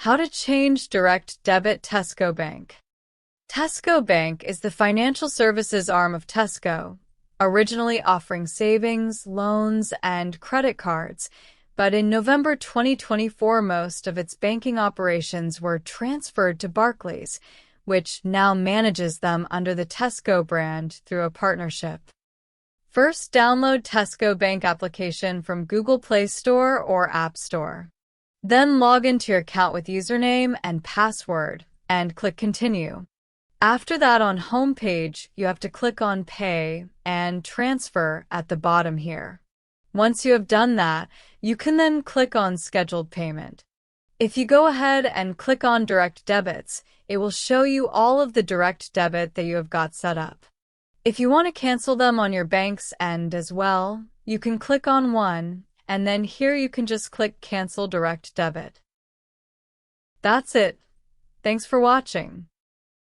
How to change direct debit Tesco Bank. Tesco Bank is the financial services arm of Tesco, originally offering savings, loans, and credit cards, but in November 2024 most of its banking operations were transferred to Barclays, which now manages them under the Tesco brand through a partnership. First, download Tesco Bank application from Google Play Store or App Store. Then log into your account with username and password and click Continue. After that, on home page, you have to click on Pay and Transfer at the bottom here. Once you have done that, you can then click on Scheduled Payment. If you go ahead and click on Direct Debits, it will show you all of the direct debit that you have got set up. If you want to cancel them on your bank's end as well, you can click on one, and then here you can just click Cancel Direct Debit. That's it. Thanks for watching.